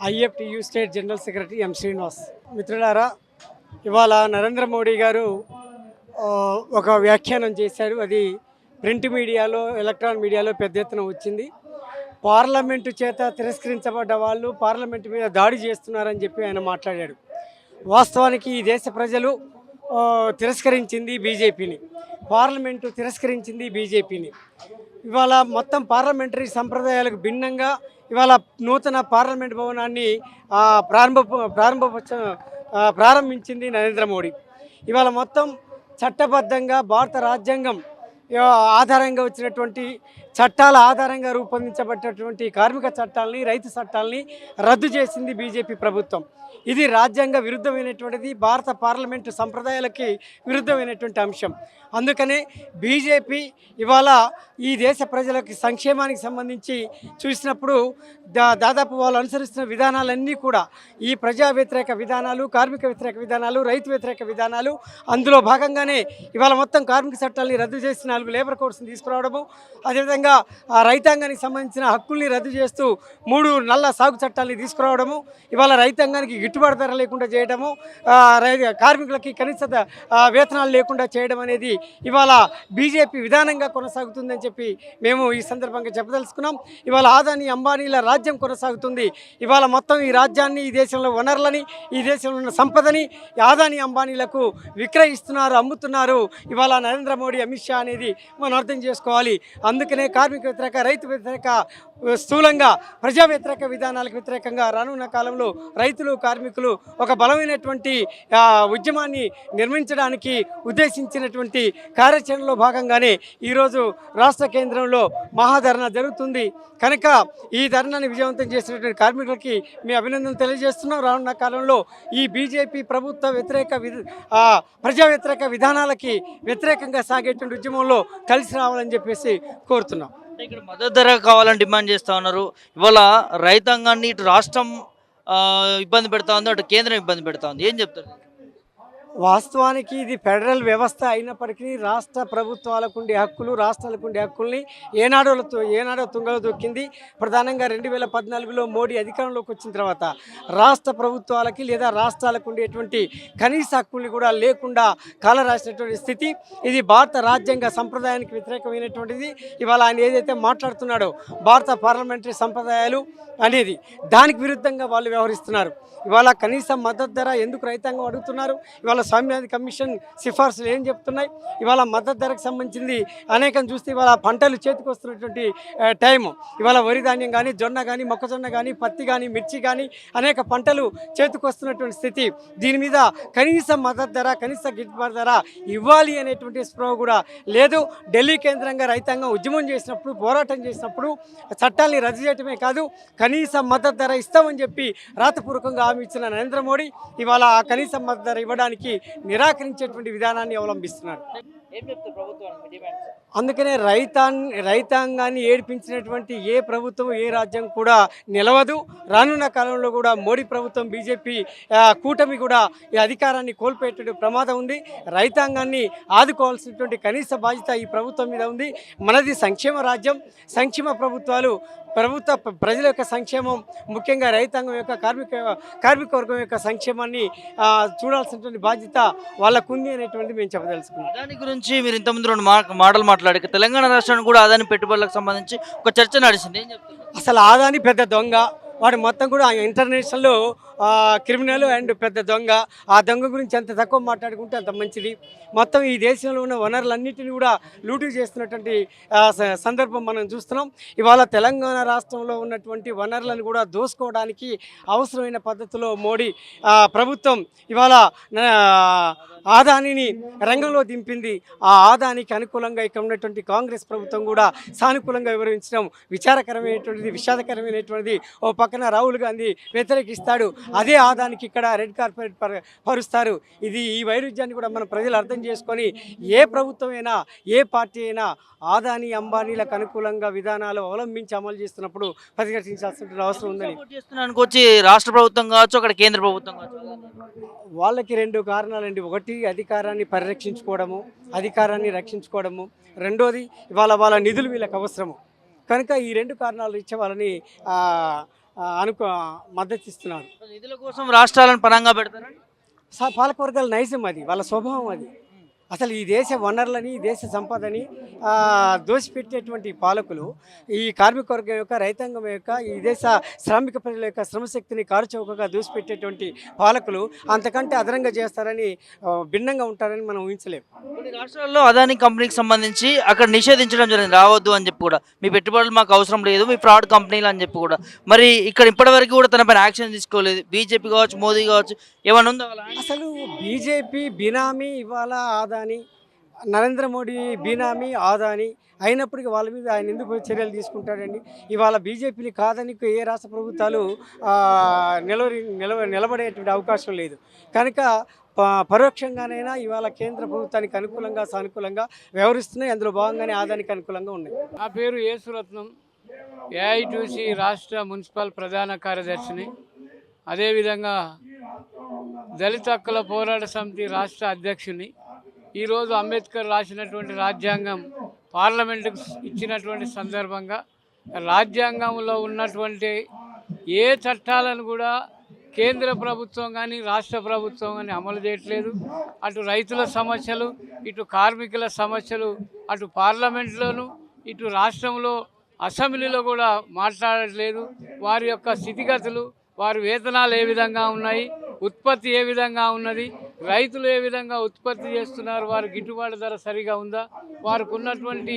IFTU state general secretary M Srinivas. మిత్రులారా, ఇవాళ నరేంద్ర మోడీ గారు ఒక వ్యాఖ్యానం చేశారు. అది ప్రింట్ మీడియాలో, ఎలక్ట్రానిక్ మీడియాలో పెద్ద ఎత్తున వచ్చింది. పార్లమెంటు చేత తిరస్కరించబడ్డ వాళ్ళు పార్లమెంటు మీద దాడి చేస్తున్నారని చెప్పి ఆయన మాట్లాడాడు. వాస్తవానికి ఈ దేశ ప్రజలు తిరస్కరించింది బీజేపీని, పార్లమెంటు తిరస్కరించింది బీజేపీని. ఇవాళ మొత్తం పార్లమెంటరీ సంప్రదాయాలకు భిన్నంగా ఇవాళ నూతన పార్లమెంట్ భవనాన్ని ప్రారంభించింది నరేంద్ర మోడీ. ఇవాళ మొత్తం చట్టబద్ధంగా భారత రాజ్యాంగం ఆధారంగా వచ్చినటువంటి చట్టాల ఆధారంగా రూపొందించబడినటువంటి కార్మిక చట్టాలని, రైతు చట్టాలని రద్దు చేసింది బీజేపీ ప్రభుత్వం. ఇది రాజ్యాంగ విరుద్ధమైనటువంటిది, భారత పార్లమెంటు సంప్రదాయాలకి విరుద్ధమైనటువంటి అంశం. అందుకనే బీజేపీ ఇవాళ ఈ దేశ ప్రజలకి సంక్షేమానికి సంబంధించి చూసినప్పుడు దాదాపు వాళ్ళు అనుసరిస్తున్న విధానాలన్నీ కూడా ఈ ప్రజా వ్యతిరేక విధానాలు, కార్మిక వ్యతిరేక విధానాలు, రైతు వ్యతిరేక విధానాలు. అందులో భాగంగానే ఇవాళ మొత్తం కార్మిక చట్టాలని రద్దు చేసి 4 లేబర్ కోడ్స్ని తీసుకురావడము, అదేవిధంగా రైతాంగానికి సంబంధించిన హక్కుల్ని రద్దు చేస్తూ 3 నల్ల సాగు చట్టాలని తీసుకురావడము, ఇవాళ రైతాంగానికి గిట్టుబాటు ధర లేకుండా చేయడము, కార్మికులకి కనీస వేతనాలు లేకుండా చేయడం అనేది ఇవాళ బీజేపీ విధానంగా కొనసాగుతుందని చెప్పి మేము ఈ సందర్భంగా చెప్పదలుచుకున్నాం. ఇవాళ ఆదాని అంబానీల రాజ్యం కొనసాగుతుంది. ఇవాళ మొత్తం ఈ రాజ్యాన్ని, ఈ దేశంలో వనరులని, ఈ దేశంలో ఉన్న సంపదని ఆదాని అంబానీలకు విక్రయిస్తున్నారు, అమ్ముతున్నారు ఇవాళ నరేంద్ర మోడీ, అమిత్ షా అనేది మనం అర్థం చేసుకోవాలి. అందుకనే కార్మిక వ్యతిరేక, రైతు వ్యతిరేక, స్థూలంగా ప్రజా వ్యతిరేక విధానాలకు వ్యతిరేకంగా రానున్న కాలంలో రైతులు, కార్మికులు ఒక బలమైనటువంటి ఉద్యమాన్ని నిర్మించడానికి ఉద్దేశించినటువంటి కార్యాచరణలో భాగంగానే ఈరోజు రాష్ట్ర కేంద్రంలో మహాధర్నా జరుగుతుంది. కనుక ఈ ధర్నాన్ని విజయవంతం చేసినటువంటి కార్మికులకి మీ అభినందనలు తెలియజేస్తున్నాం. రానున్న కాలంలో ఈ బీజేపీ ప్రభుత్వ వ్యతిరేక ప్రజా వ్యతిరేక విధానాలకి వ్యతిరేకంగా సాగేటువంటి ఉద్యమంలో కలిసి రావాలని చెప్పేసి కోరుతున్నాం. ఇక్కడ మద్దతు ధర కావాలని డిమాండ్ చేస్తూ ఉన్నారు. ఇవాళ రైతాంగాన్ని ఇటు రాష్ట్రం ఇబ్బంది పెడతా ఉంది, అటు కేంద్రం ఇబ్బంది పెడతా ఉంది. ఏం చెప్తారు? వాస్తవానికి ఇది ఫెడరల్ వ్యవస్థ అయినప్పటికీ రాష్ట్ర ప్రభుత్వాలకు ఉండే హక్కులు, రాష్ట్రాలకు ఉండే హక్కుల్ని ఏనాడో తుంగలో దొక్కింది. ప్రధానంగా 2014లో మోడీ అధికారంలోకి వచ్చిన తర్వాత రాష్ట్ర ప్రభుత్వాలకి లేదా రాష్ట్రాలకు ఉండేటువంటి కనీస హక్కుల్ని కూడా లేకుండా కాలరాసినటువంటి స్థితి. ఇది భారత రాజ్యాంగ సంప్రదాయానికి వ్యతిరేకమైనటువంటిది. ఇవాళ ఆయన ఏదైతే మాట్లాడుతున్నాడో భారత పార్లమెంటరీ సంప్రదాయాలు అనేది, దానికి విరుద్ధంగా వాళ్ళు వ్యవహరిస్తున్నారు. ఇవాళ కనీస మద్దతు ధర ఎందుకు రైతాంగం అడుగుతున్నారు? ఇవాళ స్వామినాథన్ కమిషన్ సిఫార్సులు ఏం చెప్తున్నాయి? ఇవాళ మద్దతు ధరకు సంబంధించింది అనేకం చూస్తే ఇవాళ పంటలు చేతికి వస్తున్నటువంటి టైము. ఇవాళ వరి ధాన్యం కానీ, జొన్న కానీ, మొక్కజొన్న కానీ, పత్తి కానీ, మిర్చి కానీ అనేక పంటలు చేతికి వస్తున్నటువంటి స్థితి. దీని మీద కనీస మద్దతు ధర, కనీస గిట్టుబాటు ధర ఇవ్వాలి అనేటువంటి స్పృహ కూడా లేదు. ఢిల్లీ కేంద్రంగా రైతాంగం ఉద్యమం చేసినప్పుడు, పోరాటం చేసినప్పుడు చట్టాలని రద్దు చేయటమే కాదు, కనీస మద్దతు ధర ఇస్తామని చెప్పి రాతపూర్వకంగా హామీ ఇచ్చిన నరేంద్ర మోడీ ఇవాళ ఆ కనీస మద్దతు ధర ఇవ్వడానికి నిరాకరించేటువంటి విధానాన్ని అవలంబిస్తున్నారు. అందుకనే రైతాంగాన్ని ఏడిపించినటువంటి ఏ ప్రభుత్వం, ఏ రాజ్యం కూడా నిలవదు. రానున్న కాలంలో కూడా మోడీ ప్రభుత్వం, బీజేపీ కూటమి కూడా ఈ అధికారాన్ని కోల్పోయేటువంటి ప్రమాదం ఉంది. రైతాంగాన్ని ఆదుకోవాల్సినటువంటి కనీస బాధ్యత ఈ ప్రభుత్వం మీద ఉంది. మనది సంక్షేమ రాజ్యం, సంక్షేమ ప్రభుత్వాలు. ప్రజల యొక్క సంక్షేమం, ముఖ్యంగా రైతాంగం యొక్క, కార్మిక వర్గం యొక్క సంక్షేమాన్ని చూడాల్సినటువంటి బాధ్యత వాళ్ళకుంది అనేటువంటిది మేము చెప్పదలుచుకున్నాం. దాని గురించి మీరు ఇంతకుముందు 2 మాటలు మాట్లాడారు. తెలంగాణ రాష్ట్రానికి కూడా అదాని పెట్టుబడులకు సంబంధించి ఒక చర్చ నడిచింది. ఏం చెప్తారు? అసలు అదాని పెద్ద దొంగ, వాడు మొత్తం కూడా ఇంటర్నేషనల్లో క్రిమినల్ అండ్ పెద్ద దొంగ. ఆ దొంగ గురించి ఎంత తక్కువ మాట్లాడుకుంటే అంత మంచిది. మొత్తం ఈ దేశంలో ఉన్న వనరులన్నింటినీ కూడా లూటీ చేస్తున్నటువంటి సందర్భం మనం చూస్తున్నాం. ఇవాళ తెలంగాణ రాష్ట్రంలో ఉన్నటువంటి వనరులను కూడా దోసుకోవడానికి అవసరమైన పద్ధతిలో మోడీ ప్రభుత్వం ఇవాళ ఆదానిని రంగంలో దింపింది. ఆ ఆదానికి అనుకూలంగా ఇక్కడ ఉన్నటువంటి కాంగ్రెస్ ప్రభుత్వం కూడా సానుకూలంగా వివరించడం విచారకరమైనటువంటిది, విషాదకరమైనటువంటిది. ఓ పక్కన రాహుల్ గాంధీ వ్యతిరేకిస్తాడు, అదే ఆదానికి ఇక్కడ రెడ్ కార్పెట్ పరుస్తారు. ఈ వైరుధ్యాన్ని కూడా మన ప్రజలు అర్థం చేసుకొని ఏ ప్రభుత్వం అయినా, ఏ పార్టీ అయినా ఆదాని అంబానీలకు అనుకూలంగా విధానాలు అవలంబించి అమలు చేస్తున్నప్పుడు ప్రతిఘటించాల్సిన అవసరం ఉందని వచ్చి రాష్ట్ర ప్రభుత్వం కావచ్చు, అక్కడ కేంద్ర ప్రభుత్వం కావచ్చు, వాళ్ళకి 2 కారణాలండి. ఒకటి అధికారాన్ని పరిరక్షించుకోవడము, అధికారాన్ని రక్షించుకోవడము. రెండోది ఇవాళ వాళ్ళ నిధులు వీళ్ళకి అవసరము. కనుక ఈ 2 కారణాలు ఇచ్చే వాళ్ళని అనుకో మద్దతు ఇస్తున్నారు. నిధుల కోసం రాష్ట్రాలను పరంగా పెడతారా? పాలకవర్గాల నైజం అది, వాళ్ళ స్వభావం అది. అసలు ఈ దేశ వనరులని, ఈ దేశ సంపదని దోసిపెట్టేటువంటి పాలకులు ఈ కార్మిక వర్గం యొక్క, రైతాంగం యొక్క, ఈ దేశ శ్రామిక ప్రజల యొక్క శ్రమశక్తిని కారుచౌకగా దోసిపెట్టేటువంటి పాలకులు అంతకంటే అదనంగా చేస్తారని, భిన్నంగా ఉంటారని మనం ఊహించలేము. కొన్ని రాష్ట్రాల్లో అదానీ కంపెనీకి సంబంధించి అక్కడ నిషేధించడం జరిగింది, రావద్దు అని చెప్పి కూడా, మీ పెట్టుబడులు మాకు అవసరం లేదు, మీ ఫ్రాడ్ కంపెనీలు అని చెప్పి కూడా. మరి ఇక్కడ ఇప్పటివరకు కూడా తన పైన యాక్షన్ తీసుకోలేదు బీజేపీ కావచ్చు, మోదీ కావచ్చు, ఏమైనా ఉందా? అసలు బీజేపీ బినామీ ఇవాళ ఆదాని, నరేంద్ర మోడీ బినామీ ఆదాని అయినప్పటికీ వాళ్ళ మీద ఆయన ఎందుకు చర్యలు తీసుకుంటాడండి? ఇవాళ బీజేపీని కాదని ఏ రాష్ట్ర ప్రభుత్వాలు నిలబడేటువంటి అవకాశం లేదు కనుక పరోక్షంగానైనా ఇవాళ కేంద్ర ప్రభుత్వానికి అనుకూలంగా, సానుకూలంగా వ్యవహరిస్తున్నాయి. అందులో భాగంగానే ఆదానికి అనుకూలంగా ఉన్నాయి. నా పేరు యేసురత్నం, ఏఐటీసీ రాష్ట్ర మున్సిపల్ ప్రధాన కార్యదర్శిని. అదేవిధంగా దళిత హక్కుల పోరాట సమితి రాష్ట్ర అధ్యక్షుని. ఈరోజు అంబేద్కర్ రాసినటువంటి రాజ్యాంగం పార్లమెంటుకు ఇచ్చినటువంటి సందర్భంగా రాజ్యాంగంలో ఉన్నటువంటి ఏ చట్టాలను కూడా కేంద్ర ప్రభుత్వం కానీ రాష్ట్ర ప్రభుత్వం కానీ అమలు చేయట్లేదు. అటు రైతుల సమస్యలు, ఇటు కార్మికుల సమస్యలు, అటు పార్లమెంట్లోను, ఇటు రాష్ట్రంలో అసెంబ్లీలో కూడా మాట్లాడట్లేదు. వారి యొక్క స్థితిగతులు, వారి వేతనాలు ఏ విధంగా ఉన్నాయి, ఉత్పత్తి ఏ విధంగా ఉన్నది, రైతులు ఏ విధంగా ఉత్పత్తి చేస్తున్నారు, వారి గిట్టుబాటు ధర సరిగా ఉందా, వారికి ఉన్నటువంటి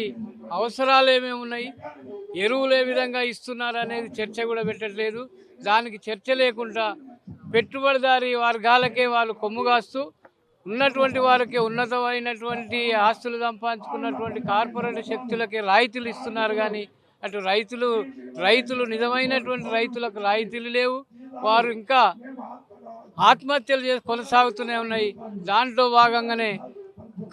అవసరాలు ఏమేమి ఉన్నాయి, ఎరువులు ఏ విధంగా ఇస్తున్నారు అనేది చర్చ కూడా పెట్టట్లేదు. దానికి చర్చ లేకుండా పెట్టుబడిదారి వర్గాలకే వాళ్ళు కొమ్ముగాస్తూ ఉన్నటువంటి వారికి ఉన్నతమైనటువంటి ఆస్తులు సంపాదించుకున్నటువంటి కార్పొరేట్ శక్తులకే రాయితీలు ఇస్తున్నారు. కానీ అటు రైతులు నిజమైనటువంటి రైతులకు రాయితీలు లేవు. వారు ఇంకా ఆత్మహత్యలు చేసి కొనసాగుతూనే ఉన్నాయి. దాంట్లో భాగంగానే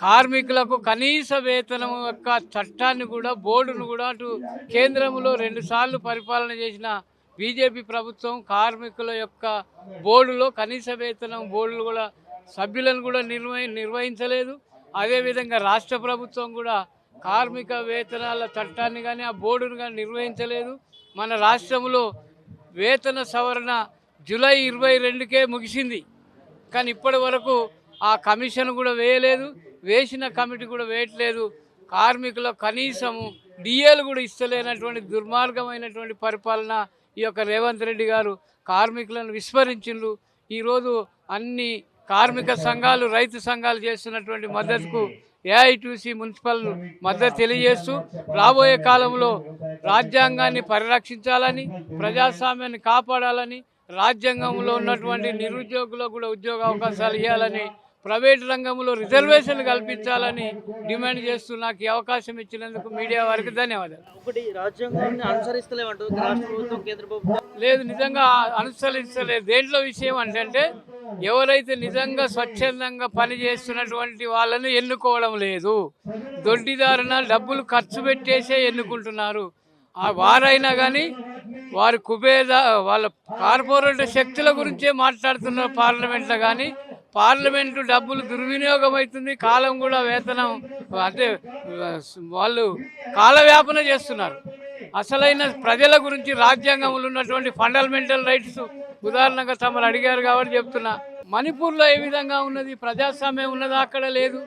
కార్మికులకు కనీస వేతనం యొక్క చట్టాన్ని కూడా, బోర్డును కూడా అటు కేంద్రంలో 2 సార్లు పరిపాలన చేసిన బీజేపీ ప్రభుత్వం కార్మికుల యొక్క బోర్డులో కనీస వేతనం బోర్డులు కూడా సభ్యులను కూడా నిర్వహించలేదు. అదేవిధంగా రాష్ట్ర ప్రభుత్వం కూడా కార్మిక వేతనాల చట్టాన్ని కానీ ఆ బోర్డును కానీ నిర్వహించలేదు. మన రాష్ట్రంలో వేతన సవరణ జూలై 22కే ముగిసింది. కానీ ఇప్పటి వరకు ఆ కమిషన్ కూడా వేయలేదు, వేసిన కమిటీ కూడా వేయట్లేదు. కార్మికుల కనీసము డిఏలు కూడా ఇస్తలేనటువంటి దుర్మార్గమైనటువంటి పరిపాలన ఈ యొక్క రేవంత్ రెడ్డి గారు కార్మికులను విస్మరించిండ్రు. ఈరోజు అన్ని కార్మిక సంఘాలు, రైతు సంఘాలు చేస్తున్నటువంటి మద్దతుకు ఏఐటీసీ మున్సిపల్ మద్దతు తెలియజేస్తూ రాబోయే కాలంలో రాజ్యాంగాన్ని పరిరక్షించాలని, ప్రజాస్వామ్యాన్ని కాపాడాలని, రాజ్యాంగంలో ఉన్నటువంటి నిరుద్యోగులకు కూడా ఉద్యోగ అవకాశాలు ఇవ్వాలని, ప్రైవేట్ రంగంలో రిజర్వేషన్లు కల్పించాలని డిమాండ్ చేస్తూ నాకు ఈ అవకాశం ఇచ్చినందుకు మీడియా వారికి ధన్యవాదాలు. ఒకటి రాజ్యాంగాన్ని అనుసరిస్తలేమంటారు రాష్ట్ర ప్రభుత్వం, కేంద్ర ప్రభుత్వం? లేదు, నిజంగా అనుసరించలేదు. దేంట్లో విషయం అంటే ఎవరైతే నిజంగా స్వచ్ఛందంగా పనిచేస్తున్నటువంటి వాళ్ళని ఎన్నుకోవడం లేదు. దొడ్డిదారున డబ్బులు ఖర్చు పెట్టేసే ఎన్నుకుంటున్నారు. వారైనా కానీ వారి వాళ్ళ కార్పొరేట్ శక్తుల గురించే మాట్లాడుతున్నారు పార్లమెంట్లో. కానీ పార్లమెంటు డబ్బులు దుర్వినియోగం అవుతుంది. కాలం కూడా వేతనం అంటే వాళ్ళు కాలవ్యాపన చేస్తున్నారు. అసలైన ప్రజల గురించి రాజ్యాంగంలో ఉన్నటువంటి ఫండమెంటల్ రైట్స్, ఉదాహరణగా తమరు అడిగారు కాబట్టి చెప్తున్నా, మణిపూర్లో ఏ విధంగా ఉన్నది, ప్రజాస్వామ్యం ఉన్నదా? అక్కడ లేదు.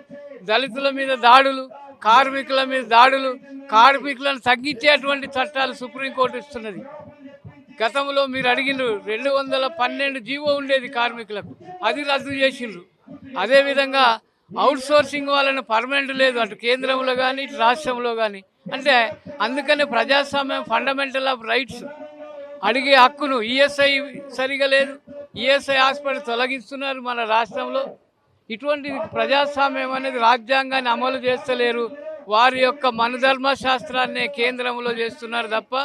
దళితుల మీద దాడులు, కార్మికుల మీద దాడులు, కార్మికులను తగ్గించేటువంటి చట్టాలు సుప్రీంకోర్టు ఇస్తున్నది. గతంలో మీరు అడిగిన 212 జీవో ఉండేది కార్మికులకు, అది రద్దు చేసిండ్రు. అదేవిధంగా అవుట్ సోర్సింగ్ వాళ్ళని పర్మనెంట్ లేదు, అటు కేంద్రంలో కానీ ఇటు రాష్ట్రంలో కానీ. అంటే అందుకనే ప్రజాస్వామ్యం, ఫండమెంటల్ ఆఫ్ రైట్స్ అడిగే హక్కును ఈఎస్ఐ సరిగా లేదు. ఈఎస్ఐ హాస్పిటల్ తొలగిస్తున్నారు మన రాష్ట్రంలో. ఇటువంటి ప్రజాస్వామ్యం అనేది రాజ్యాంగాన్ని అమలు చేస్తలేరు. వారి యొక్క మనధర్మ శాస్త్రాన్ని కేంద్రంలో చేస్తున్నారు తప్ప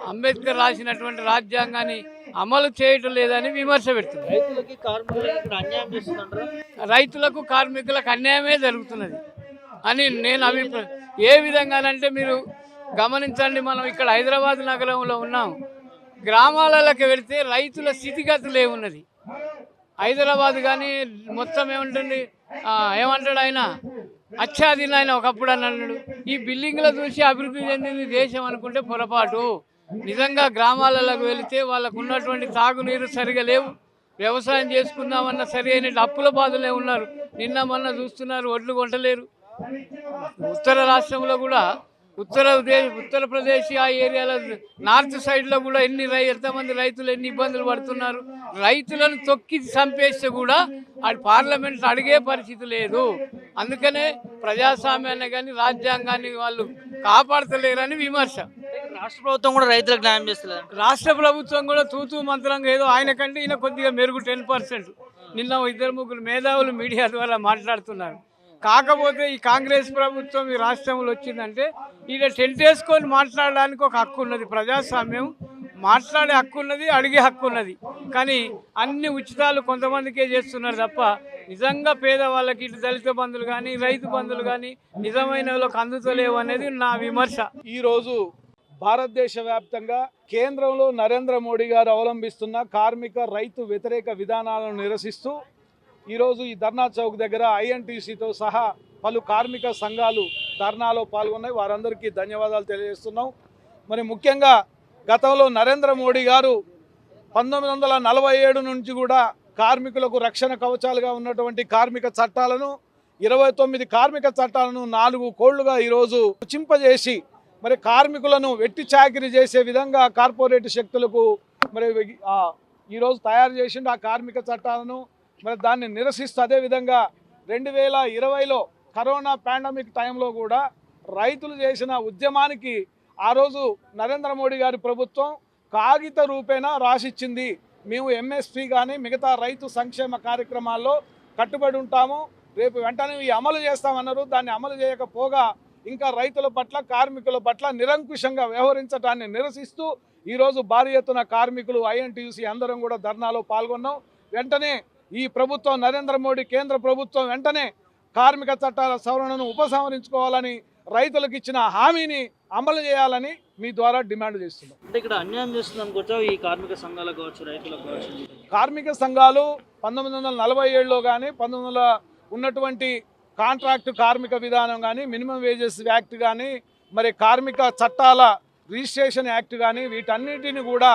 అంబేద్కర్ రాసినటువంటి రాజ్యాంగాన్ని అమలు చేయటం లేదని విమర్శ పెడుతున్నారు. రైతులకు కార్మికులకు అన్యాయమే జరుగుతున్నది అని నేను అభిప్రాయం. ఏ విధంగానంటే మీరు గమనించండి, మనం ఇక్కడ హైదరాబాద్ నగరంలో ఉన్నాం. గ్రామాలలోకి వెళితే రైతుల స్థితిగతులు ఏమున్నది. హైదరాబాద్ కానీ మొత్తం ఏముంటుంది, ఏమంటాడు ఆయన, అచ్చాదిన ఆయన ఒకప్పుడు అన్నాడు. ఈ బిల్డింగ్లో చూసి అభివృద్ధి చెందింది దేశం అనుకుంటే పొరపాటు. నిజంగా గ్రామాలకు వెళితే వాళ్ళకు ఉన్నటువంటి తాగునీరు సరిగా లేవు, వ్యవసాయం చేసుకుందామన్న సరైన అప్పుల బాధలే ఉన్నారు. నిన్న మొన్న చూస్తున్నారు, ఒడ్లు కొంటలేరు. ఉత్తర రాష్ట్రంలో కూడా ఉత్తరప్రదేశ్ ఆ ఏరియాలో నార్త్ సైడ్లో కూడా ఎంతమంది రైతులు ఎన్ని ఇబ్బందులు పడుతున్నారు. రైతులను తొక్కి చంపేస్తే కూడా అది పార్లమెంట్ అడిగే పరిస్థితి లేదు. అందుకనే ప్రజాస్వామ్యాన్ని కానీ రాజ్యాంగాన్ని వాళ్ళు కాపాడతలేరని విమర్శ. రాష్ట్ర ప్రభుత్వం కూడా రైతులకు న్యాయం చేస్తలేదు. రాష్ట్ర ప్రభుత్వం కూడా తూతూ మంత్రంగా ఏదో ఆయన కంటే ఈయన కొద్దిగా మెరుగు 10%. నిన్న 2-3 మేధావులు మీడియా ద్వారా మాట్లాడుతున్నారు. కాకపోతే ఈ కాంగ్రెస్ ప్రభుత్వం ఈ రాష్ట్రంలో వచ్చిందంటే ఈయన టెంట్ వేసుకొని మాట్లాడడానికి ఒక హక్కు ఉన్నది, ప్రజాస్వామ్యం మాట్లాడే హక్కు ఉన్నది, అడిగే హక్కు ఉన్నది. కానీ అన్ని ఉచితాలు కొంతమందికే చేస్తున్నారు తప్ప నిజంగా పేదవాళ్ళకి ఇటు దళిత బంధువులు కానీ రైతు బంధువులు కానీ నిజమైన వాళ్ళకి అందుతలేవు అనేది నా విమర్శ. ఈరోజు భారతదేశ వ్యాప్తంగా కేంద్రంలో నరేంద్ర మోడీ గారు అవలంబిస్తున్న కార్మిక రైతు వ్యతిరేక విధానాలను నిరసిస్తూ ఈరోజు ఈ ధర్నా చౌక్ దగ్గర ఐఎన్టీసీతో సహా పలు కార్మిక సంఘాలు ధర్నాలో పాల్గొన్నాయి. వారందరికీ ధన్యవాదాలు తెలియజేస్తున్నాం. మరి ముఖ్యంగా గతంలో నరేంద్ర మోడీ గారు 1947 నుంచి కూడా కార్మికులకు రక్షణ కవచాలుగా ఉన్నటువంటి కార్మిక చట్టాలను 29 కార్మిక చట్టాలను 4 కోళ్లుగా ఈరోజు చింపజేసి మరి కార్మికులను వెట్టి చాకిరీ చేసే విధంగా కార్పొరేట్ శక్తులకు మరి ఈరోజు తయారు చేసిండు ఆ కార్మిక చట్టాలను. మరి దాన్ని నిరసిస్తూ అదేవిధంగా 2020లో కరోనా పాండమిక్ టైంలో కూడా రైతులు చేసిన ఉద్యమానికి ఆ రోజు నరేంద్ర మోడీ గారి ప్రభుత్వం కాగిత రూపేణా రాసిచ్చింది. మేము ఎంఎస్పీ కానీ మిగతా రైతు సంక్షేమ కార్యక్రమాల్లో కట్టుబడి ఉంటాము, రేపు వెంటనే ఇవి అమలు చేస్తామన్నారు. దాన్ని అమలు చేయకపోగా ఇంకా రైతుల పట్ల కార్మికుల పట్ల నిరంకుశంగా వ్యవహరించడాన్ని నిరసిస్తూ ఈరోజు భారీ ఎత్తున కార్మికులు ఐఎన్టీయూసీ అందరం కూడా ధర్నాలో పాల్గొన్నాం. వెంటనే ఈ ప్రభుత్వం నరేంద్ర మోడీ కేంద్ర ప్రభుత్వం వెంటనే కార్మిక చట్టాల సవరణను ఉపసంహరించుకోవాలని, రైతులకు ఇచ్చిన హామీని అమలు చేయాలని మీ ద్వారా డిమాండ్ చేస్తున్నాం. అంటే ఇక్కడ అన్యాయం చేస్తుంది అనుకోవచ్చా ఈ కార్మిక సంఘాలకు కావచ్చు, రైతులకు కావచ్చు? కార్మిక సంఘాలు 1947లో కానీ 1900 ఉన్నటువంటి కాంట్రాక్ట్ కార్మిక విధానం కానీ మినిమం వేజెస్ యాక్ట్ కానీ మరి కార్మిక చట్టాల రిజిస్ట్రేషన్ యాక్ట్ కానీ వీటన్నిటిని కూడా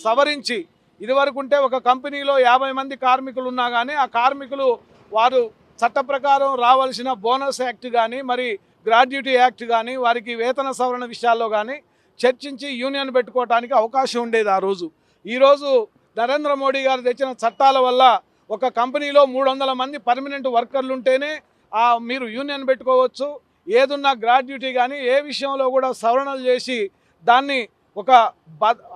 సవరించి ఇదివరకు ఉంటే ఒక కంపెనీలో 50 మంది కార్మికులు ఉన్నా కానీ ఆ కార్మికులు వారు చట్ట ప్రకారం రావాల్సిన బోనస్ యాక్ట్ కానీ మరి గ్రాడ్యుటీ యాక్ట్ కానీ వారికి వేతన సవరణ విషయాల్లో కానీ చర్చించి యూనియన్ పెట్టుకోవడానికి అవకాశం ఉండేది ఆ రోజు. ఈరోజు నరేంద్ర మోడీ గారు తెచ్చిన చట్టాల వల్ల ఒక కంపెనీలో 300 మంది పర్మనెంట్ వర్కర్లు ఉంటేనే మీరు యూనియన్ పెట్టుకోవచ్చు. ఏదున్నా గ్రాడ్యుటీ కానీ ఏ విషయంలో కూడా సవరణలు చేసి దాన్ని ఒక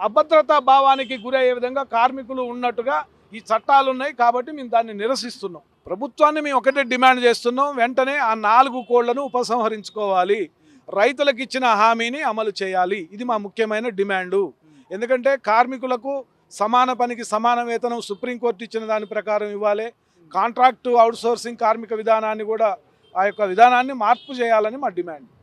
అభద్రతా భావానికి గురయ్యే విధంగా కార్మికులు ఉన్నట్టుగా ఈ చట్టాలు ఉన్నాయి. కాబట్టి మేము దాన్ని నిరసిస్తున్నాం. ప్రభుత్వాన్ని మేము ఒకటే డిమాండ్ చేస్తున్నాం, వెంటనే ఆ 4 కోళ్లను ఉపసంహరించుకోవాలి, రైతులకు ఇచ్చిన హామీని అమలు చేయాలి. ఇది మా ముఖ్యమైన డిమాండు. ఎందుకంటే కార్మికులకు సమాన పనికి సమాన వేతనం సుప్రీంకోర్టు ఇచ్చిన దాని ప్రకారం ఇవ్వాలి. కాంట్రాక్టు అవుట్సోర్సింగ్ కార్మిక విధానాన్ని కూడా ఆ యొక్క విధానాన్ని మార్పు చేయాలని మా డిమాండ్.